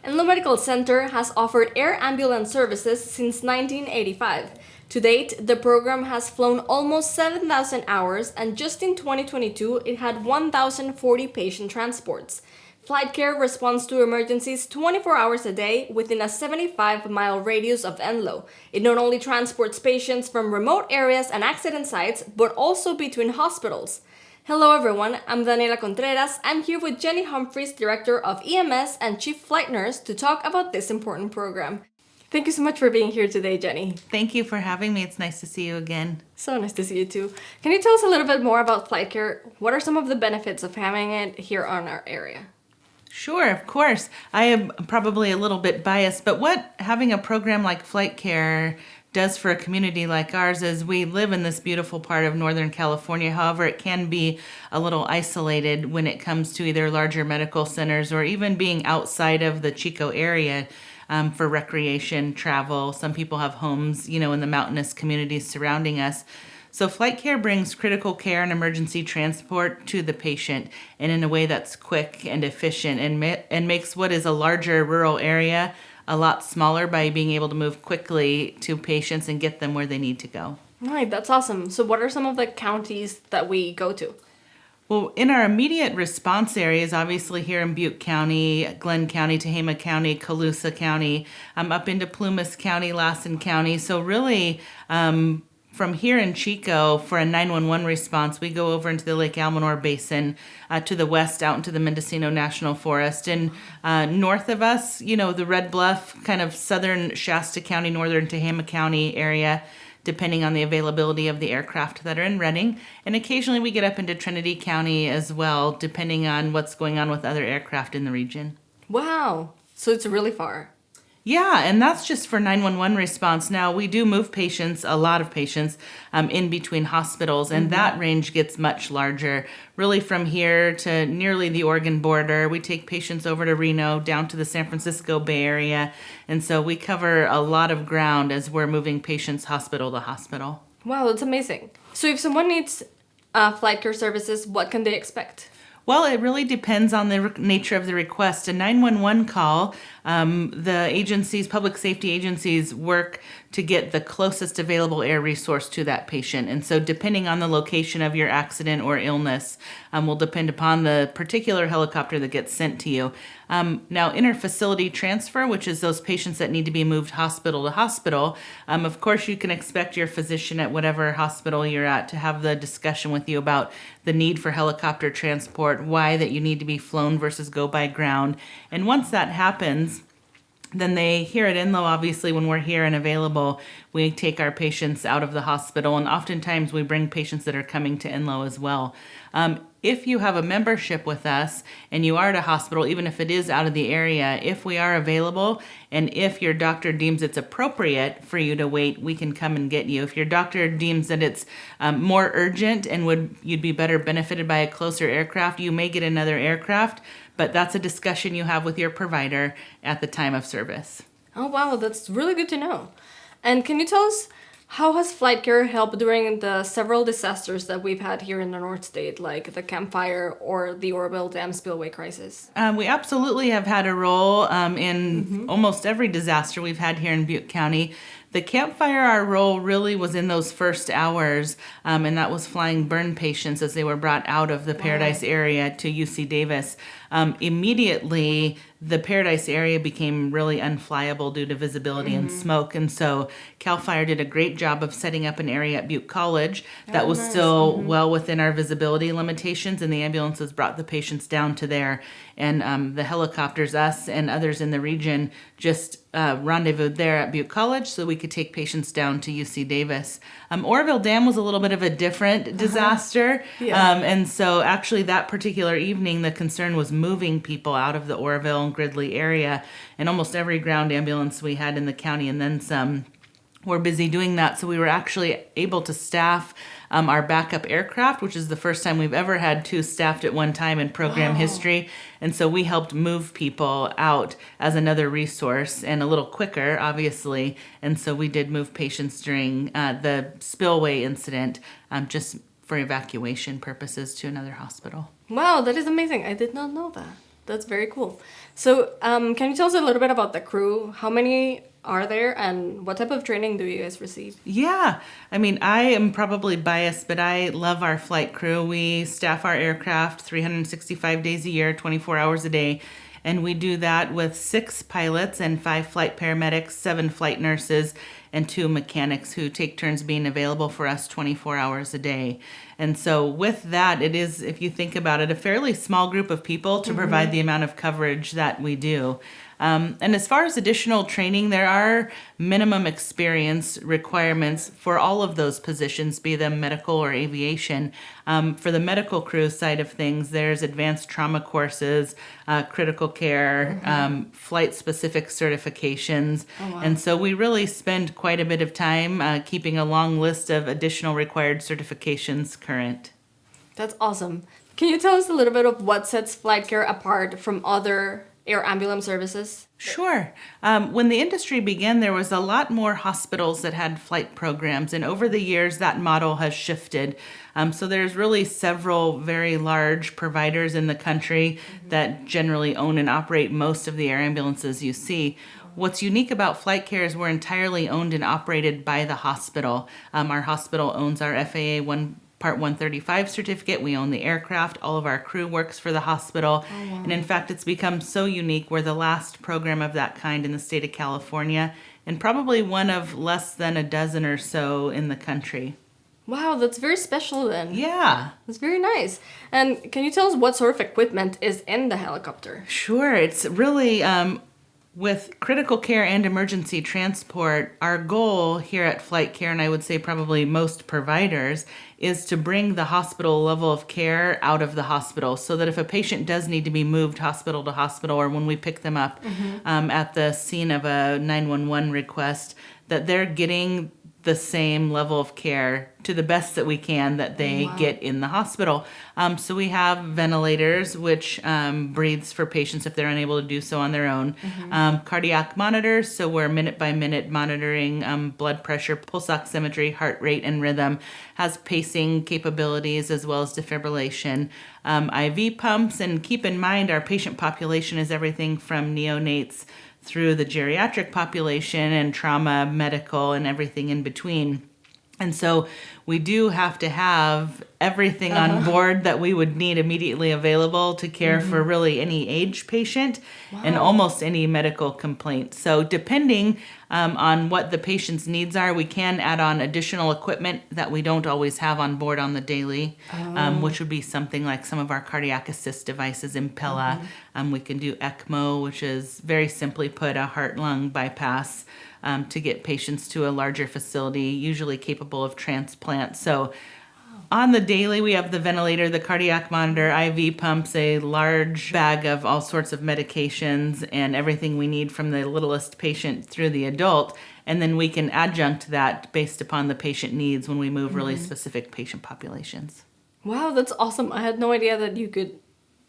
Enloe Medical Center has offered air ambulance services since 1985. To date, the program has flown almost 7,000 hours, and just in 2022, it had 1,040 patient transports. FlightCare responds to emergencies 24 hours a day within a 75-mile radius of Enloe. It not only transports patients from remote areas and accident sites, but also between hospitals. Hello everyone, I'm Daniela Contreras. I'm here with Jenny Humphries, Director of EMS and Chief Flight Nurse, to talk about this important program. Thank you so much for being here today, Jenny. Thank you for having me. It's nice to see you again. So nice to see you too. Can you tell us a little bit more about FlightCare? What are some of the benefits of having it here on our area? Sure, of course. I am probably a little bit biased, but what having a program like FlightCare does for a community like ours is we live in this beautiful part of Northern California. However, it can be a little isolated when it comes to either larger medical centers or even being outside of the Chico area for recreation, travel. Some people have homes, in the mountainous communities surrounding us. So FlightCare brings critical care and emergency transport to the patient and in a way that's quick and efficient and makes what is a larger rural area a lot smaller by being able to move quickly to patients and get them where they need to go. Right, that's awesome. So what are some of the counties that we go to? Well, in our immediate response areas, obviously here in Butte County, Glenn County, Tehama County, Colusa County, up into Plumas County, Lassen County. So really, from here in Chico, for a 911 response, we go over into the Lake Almanor Basin to the west, out into the Mendocino National Forest. And north of us, the Red Bluff, kind of southern Shasta County, northern Tehama County area, depending on the availability of the aircraft that are in running. And occasionally we get up into Trinity County as well, depending on what's going on with other aircraft in the region. Wow, so it's really far. Yeah, and that's just for 911 response. Now, we do move patients, a lot of patients, in between hospitals, and that range gets much larger. Really from here to nearly the Oregon border. We take patients over to Reno, down to the San Francisco Bay Area, and so we cover a lot of ground as we're moving patients hospital to hospital. Wow, that's amazing. So if someone needs FlightCare services, what can they expect? Well, it really depends on the nature of the request. A 911 call, the agencies, public safety agencies, work to get the closest available air resource to that patient. And so depending on the location of your accident or illness, will depend upon the particular helicopter that gets sent to you. Now, inter-facility transfer, which is those patients that need to be moved hospital to hospital, of course you can expect your physician at whatever hospital you're at to have the discussion with you about the need for helicopter transport, why that you need to be flown versus go by ground. And once that happens, then they, here at Enloe, obviously, when we're here and available, we take our patients out of the hospital, and oftentimes we bring patients that are coming to Enloe as well. If you have a membership with us and you are at a hospital, even if it is out of the area, if we are available and if your doctor deems it's appropriate for you to wait, we can come and get you. If your doctor deems that it's more urgent and you'd be better benefited by a closer aircraft, you may get another aircraft, but that's a discussion you have with your provider at the time of service. Oh, wow, that's really good to know. And can you tell us, how has FlightCare helped during the several disasters that we've had here in the North State, like the Camp Fire or the Oroville Dam spillway crisis? We absolutely have had a role in almost every disaster we've had here in Butte County. The Camp Fire, our role really was in those first hours, and that was flying burn patients as they were brought out of the Paradise area to UC Davis. Immediately, the Paradise area became really unflyable due to visibility and smoke, and so CAL FIRE did a great job of setting up an area at Butte College that was still well within our visibility limitations, and the ambulances brought the patients down to there, and the helicopters, us and others in the region, just rendezvoused there at Butte College so we could take patients down to UC Davis. Oroville Dam was a little bit of a different disaster, and so actually that particular evening the concern was moving people out of the Oroville and Gridley area, and almost every ground ambulance we had in the county and then some were busy doing that, so we were actually able to staff our backup aircraft, which is the first time we've ever had two staffed at one time in program history. And so we helped move people out as another resource and a little quicker, obviously. And so we did move patients during the spillway incident just for evacuation purposes to another hospital. Wow, that is amazing. I did not know that. That's very cool. So, can you tell us a little bit about the crew? How many are there, and what type of training do you guys receive? Yeah, I mean, I am probably biased, but I love our flight crew. We staff our aircraft 365 days a year, 24 hours a day. And we do that with 6 pilots and 5 flight paramedics, 7 flight nurses, and 2 mechanics who take turns being available for us 24 hours a day. And so with that, it is, if you think about it, a fairly small group of people to provide the amount of coverage that we do. And as far as additional training, there are minimum experience requirements for all of those positions, be them medical or aviation. For the medical crew side of things, there's advanced trauma courses, critical care, flight-specific certifications. Oh, wow. And so we really spend quite a bit of time keeping a long list of additional required certifications current. That's awesome. Can you tell us a little bit of what sets FlightCare apart from other air ambulance services? Sure. When the industry began, there was a lot more hospitals that had flight programs, and over the years, that model has shifted. So there's really several very large providers in the country that generally own and operate most of the air ambulances you see. What's unique about FlightCare is we're entirely owned and operated by the hospital. Our hospital owns our FAA Part 135 certificate. We own the aircraft. All of our crew works for the hospital. Oh, wow. And in fact, it's become so unique. We're the last program of that kind in the state of California, and probably one of less than a dozen or so in the country. Wow, that's very special then. Yeah. That's very nice. And can you tell us what sort of equipment is in the helicopter? Sure. It's really, with critical care and emergency transport, our goal here at FlightCare, and I would say probably most providers, is to bring the hospital level of care out of the hospital, so that if a patient does need to be moved hospital to hospital, or when we pick them up at the scene of a 911 request, that they're getting the same level of care to the best that we can that they get in the hospital. So we have ventilators, which breathes for patients if they're unable to do so on their own. Cardiac monitors, so we're minute by minute monitoring blood pressure, pulse oximetry, heart rate, and rhythm. Has pacing capabilities as well as defibrillation. IV pumps, and keep in mind our patient population is everything from neonates through the geriatric population and trauma, medical, and everything in between. And so we do have to have everything on board that we would need immediately available to care for really any age patient and almost any medical complaint. So depending on what the patient's needs are, we can add on additional equipment that we don't always have on board on the daily, which would be something like some of our cardiac assist devices, Impella. We can do ECMO, which is very simply put a heart-lung bypass to get patients to a larger facility, usually capable of transplant. So on the daily, we have the ventilator, the cardiac monitor, IV pumps, a large bag of all sorts of medications, and everything we need from the littlest patient through the adult. And then we can adjunct that based upon the patient needs when we move really specific patient populations. Wow, that's awesome. I had no idea that you could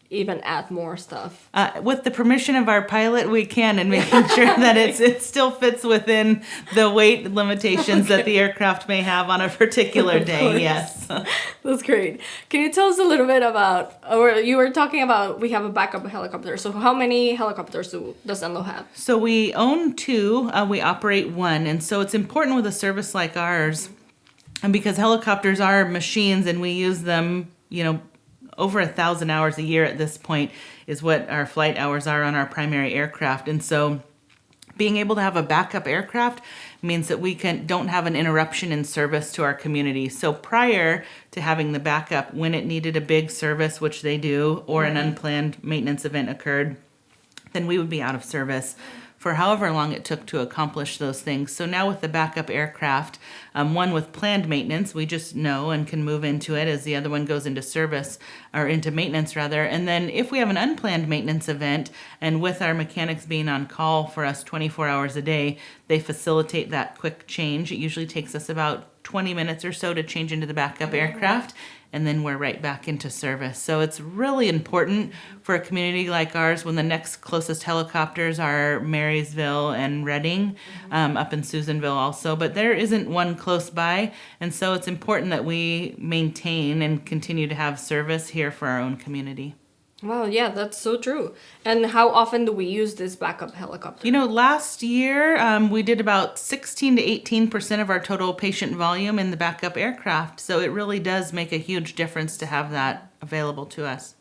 even add more stuff. With the permission of our pilot, we can, and making sure that it still fits within the weight limitations that the aircraft may have on a particular day. Yes. That's great. Can you tell us a little bit about, or you were talking about we have a backup helicopter. So how many helicopters does Enloe have? So we own 2, we operate 1. And so it's important with a service like ours, and because helicopters are machines and we use them, over 1,000 hours a year at this point is what our flight hours are on our primary aircraft. And so being able to have a backup aircraft means that we don't have an interruption in service to our community. So prior to having the backup, when it needed a big service, which they do, or an unplanned maintenance event occurred, then we would be out of service for however long it took to accomplish those things. So now with the backup aircraft, one with planned maintenance, we just know and can move into it as the other one goes into service, or into maintenance rather. And then if we have an unplanned maintenance event, and with our mechanics being on call for us 24 hours a day, they facilitate that quick change. It usually takes us about 20 minutes or so to change into the backup aircraft, and then we're right back into service. So it's really important for a community like ours when the next closest helicopters are Marysville and Redding, up in Susanville also, but there isn't one close by. And so it's important that we maintain and continue to have service here for our own community. Wow, yeah, that's so true. And how often do we use this backup helicopter? Last year we did about 16 to 18% of our total patient volume in the backup aircraft. So it really does make a huge difference to have that available to us.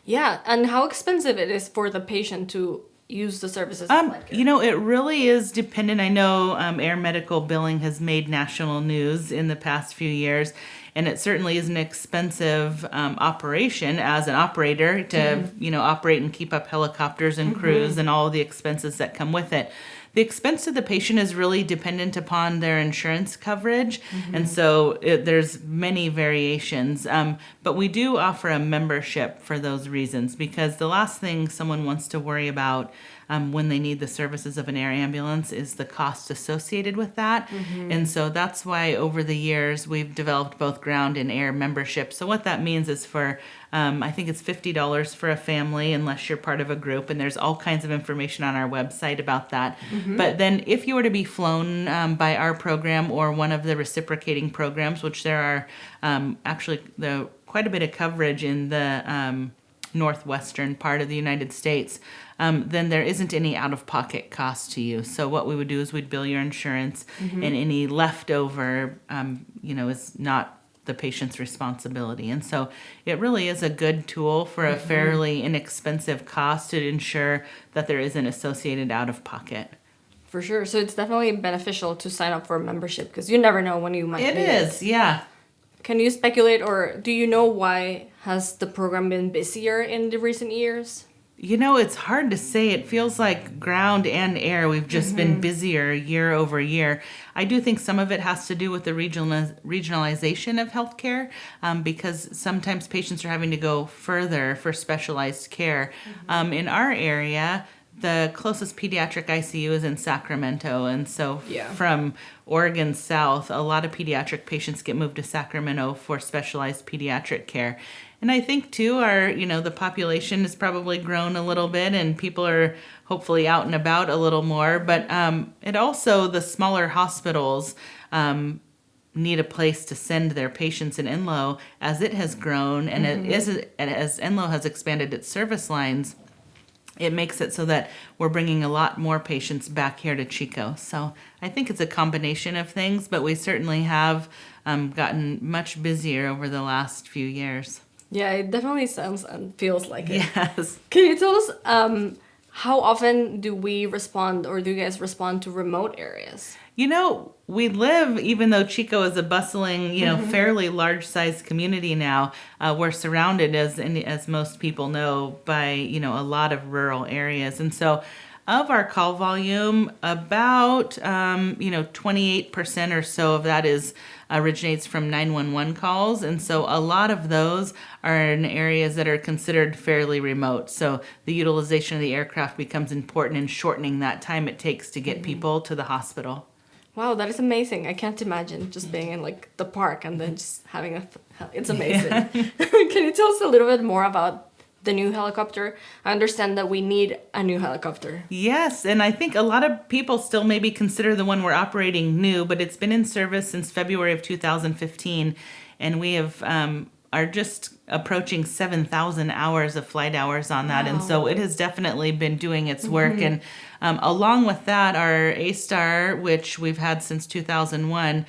Yeah, and how expensive it is for the patient to use the services of FlightCare? It really is dependent. I know air medical billing has made national news in the past few years, and it certainly is an expensive operation as an operator to, operate and keep up helicopters and crews and all the expenses that come with it. The expense to the patient is really dependent upon their insurance coverage, and so there's many variations. But we do offer a membership for those reasons, because the last thing someone wants to worry about when they need the services of an air ambulance is the cost associated with that. And so that's why over the years we've developed both ground and air membership. So what that means is for I think it's $50 for a family unless you're part of a group, and there's all kinds of information on our website about that. But then if you were to be flown by our program or one of the reciprocating programs, which there are actually quite a bit of coverage in the northwestern part of the United States, then there isn't any out-of-pocket cost to you. So what we would do is we'd bill your insurance, and any leftover, is not the patient's responsibility. And so it really is a good tool for a fairly inexpensive cost to ensure that there isn't associated out-of-pocket. For sure. So it's definitely beneficial to sign up for a membership because you never know when you might need it. It is, yeah. Can you speculate, or do you know why has the program been busier in the recent years? It's hard to say. It feels like ground and air, we've just been busier year over year. I do think some of it has to do with the regionalization of healthcare, because sometimes patients are having to go further for specialized care. In our area, the closest pediatric ICU is in Sacramento, and so from Oregon south, a lot of pediatric patients get moved to Sacramento for specialized pediatric care. And I think too, the population has probably grown a little bit, and people are hopefully out and about a little more. But it also, the smaller hospitals need a place to send their patients in Enloe as it has grown, and as Enloe has expanded its service lines. It makes it so that we're bringing a lot more patients back here to Chico. So I think it's a combination of things, but we certainly have gotten much busier over the last few years. Yeah, it definitely sounds and feels like it. Yes. Can you tell us how often do we respond, or do you guys respond to remote areas? We live, even though Chico is a bustling, fairly large-sized community now, we're surrounded, as most people know, by, a lot of rural areas. And so of our call volume, about, 28% or so of that originates from 911 calls. And so a lot of those are in areas that are considered fairly remote. So the utilization of the aircraft becomes important in shortening that time it takes to get people to the hospital. Wow, that is amazing. I can't imagine just being in the park and then just having it's amazing. Yeah. Can you tell us a little bit more about the new helicopter? I understand that we need a new helicopter. Yes, and I think a lot of people still maybe consider the one we're operating new, but it's been in service since February of 2015, and we are just approaching 7,000 hours of flight hours on that. Wow. And so it has definitely been doing its work. And along with that, our A-Star, which we've had since 2001,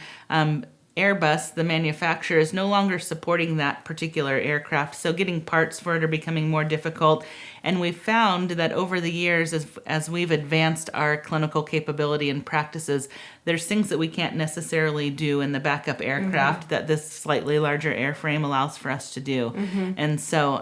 Airbus, the manufacturer, is no longer supporting that particular aircraft. So getting parts for it are becoming more difficult. And we've found that over the years, as we've advanced our clinical capability and practices, there's things that we can't necessarily do in the backup aircraft that this slightly larger airframe allows for us to do. And so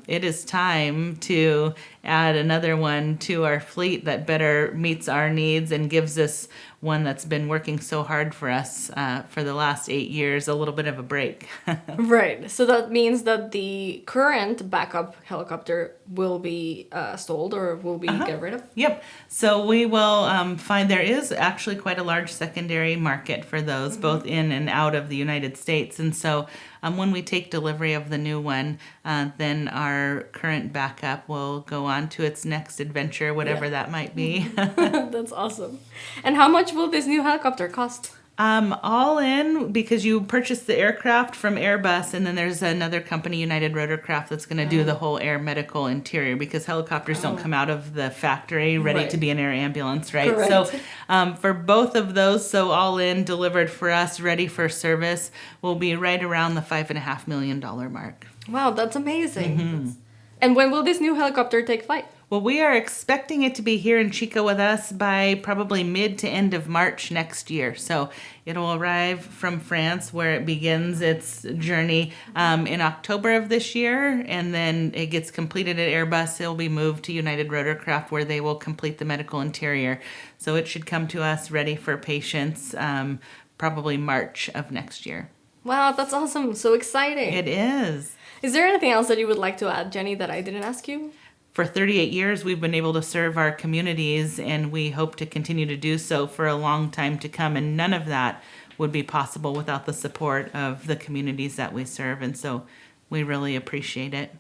it is time to add another one to our fleet that better meets our needs and gives us one that's been working so hard for us for the last 8 years a little bit of a break. Right. So that means that the current backup helicopter will be sold, or will be get rid of? Yep. So we will find there is actually quite a large secondary market for those, both in and out of the United States. And so when we take delivery of the new one, then our current backup will go on to its next adventure, whatever that might be. That's awesome. And how much will this new helicopter cost? All in, because you purchase the aircraft from Airbus, and then there's another company, United Rotorcraft, that's going to do the whole air medical interior, because helicopters don't come out of the factory ready Right. to be an air ambulance, right? Correct. So for both of those, so all in, delivered for us, ready for service, will be right around the $5.5 million mark. Wow, that's amazing. And when will this new helicopter take flight? Well, we are expecting it to be here in Chico with us by probably mid to end of March next year. So it'll arrive from France, where it begins its journey in October of this year, and then it gets completed at Airbus. It'll be moved to United Rotorcraft, where they will complete the medical interior. So it should come to us ready for patients probably March of next year. Wow, that's awesome. So exciting. It is. Is there anything else that you would like to add, Jenny, that I didn't ask you? For 38 years, we've been able to serve our communities, and we hope to continue to do so for a long time to come. And none of that would be possible without the support of the communities that we serve. And so we really appreciate it.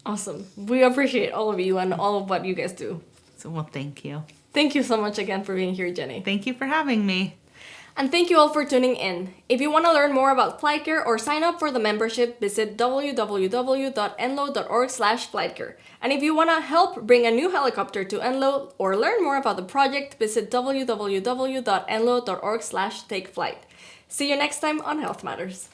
Awesome. We appreciate all of you and all of what you guys do. So, well, thank you. Thank you so much again for being here, Jenny. Thank you for having me. And thank you all for tuning in. If you want to learn more about FlightCare or sign up for the membership, visit www.enloe.org/FlightCare. And if you want to help bring a new helicopter to Enloe or learn more about the project, visit www.enloe.org/takeflight. See you next time on Health Matters.